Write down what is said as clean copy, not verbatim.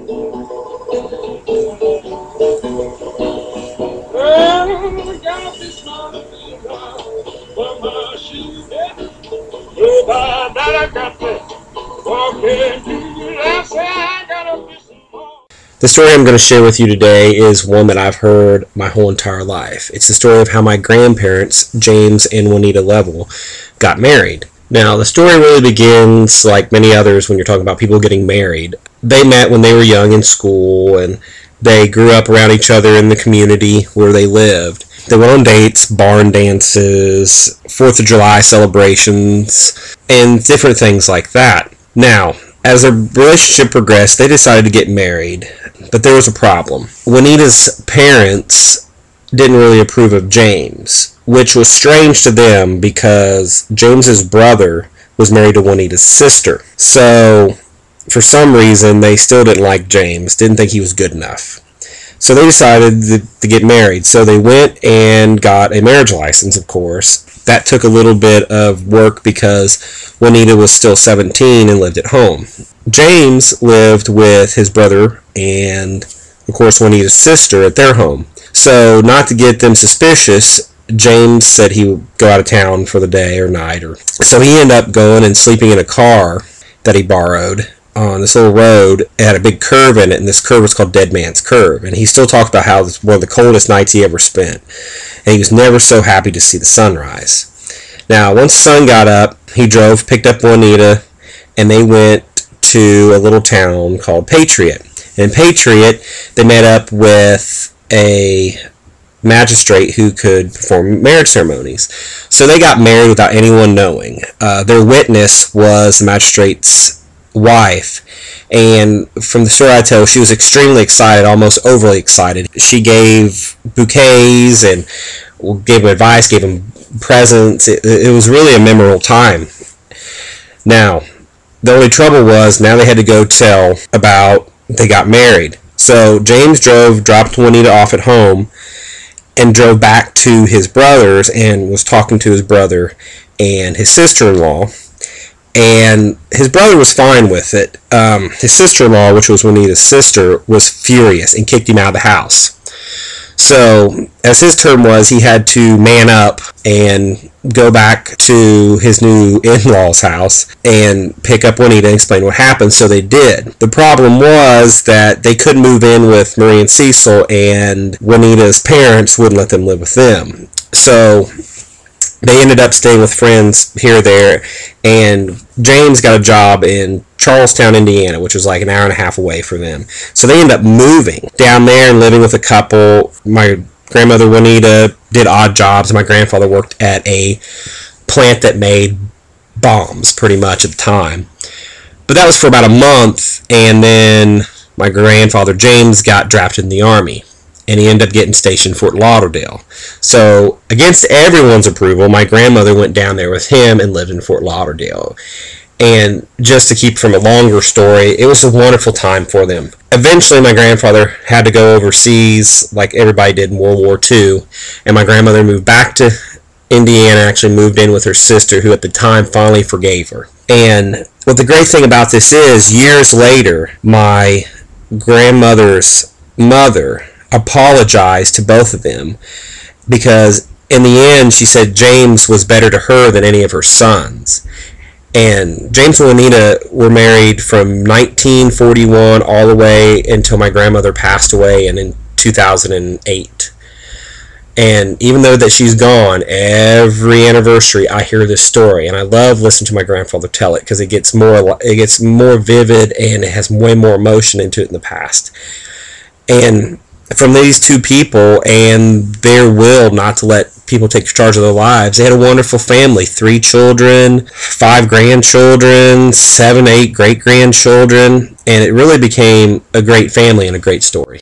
The story I'm going to share with you today is one that I've heard my whole entire life. It's the story of how my grandparents, James and Juanita Level, got married. Now, the story really begins, like many others, when you're talking about people getting married. They met when they were young in school, and they grew up around each other in the community where they lived. They went on dates, barn dances, 4th of July celebrations, and different things like that. Now, as their relationship progressed, they decided to get married, but there was a problem. Juanita's parents didn't really approve of James, which was strange to them because James's brother was married to Juanita's sister. So, for some reason, they still didn't like James, didn't think he was good enough. So they decided to get married. So they went and got a marriage license, of course. That took a little bit of work because Juanita was still 17 and lived at home. James lived with his brother and, of course, Juanita's sister at their home. So not to get them suspicious, James said he would go out of town for the day or night. So he ended up going and sleeping in a car that he borrowed on this little road. It had a big curve in it, and this curve was called Dead Man's Curve. And he still talked about how it was one of the coldest nights he ever spent. And he was never so happy to see the sunrise. Now, once the sun got up, he drove, picked up Juanita, and they went to a little town called Patriot. And in Patriot, they met up with a magistrate who could perform marriage ceremonies. So they got married without anyone knowing. Their witness was the magistrate's wife, and from the story I tell, she was extremely excited, almost overly excited. She gave bouquets and gave him advice, gave him presents. It was really a memorable time. Now, the only trouble was now they had to go tell about they got married. So James dropped Juanita off at home and drove back to his brother's and was talking to his brother and his sister-in-law. And his brother was fine with it. His sister-in-law, which was Juanita's sister, was furious and kicked him out of the house. So, as his term was, he had to man up and go back to his new in-laws' house and pick up Juanita and explain what happened. So they did. The problem was that they couldn't move in with Marie and Cecil, and Juanita's parents wouldn't let them live with them. So they ended up staying with friends here or there, and James got a job in Charlestown, Indiana, which was like an hour and a half away from them. So they ended up moving down there and living with a couple. My grandmother Juanita did odd jobs. My grandfather worked at a plant that made bombs pretty much at the time. But that was for about a month, and then my grandfather James got drafted in the Army, and he ended up getting stationed in Fort Lauderdale. So, against everyone's approval, my grandmother went down there with him and lived in Fort Lauderdale. And just to keep from a longer story, it was a wonderful time for them. Eventually, my grandfather had to go overseas, like everybody did in World War II, and my grandmother moved back to Indiana, actually moved in with her sister, who at the time finally forgave her. And what the great thing about this is, years later, my grandmother's mother apologized to both of them because in the end she said James was better to her than any of her sons. And James and Juanita were married from 1941 all the way until my grandmother passed away in 2008. And even though that she's gone, every anniversary I hear this story, and I love listening to my grandfather tell it because it gets more vivid and it has way more emotion into it in the past. And from these two people and their will not to let people take charge of their lives, they had a wonderful family, 3 children, 5 grandchildren, 7, 8 great-grandchildren, and it really became a great family and a great story.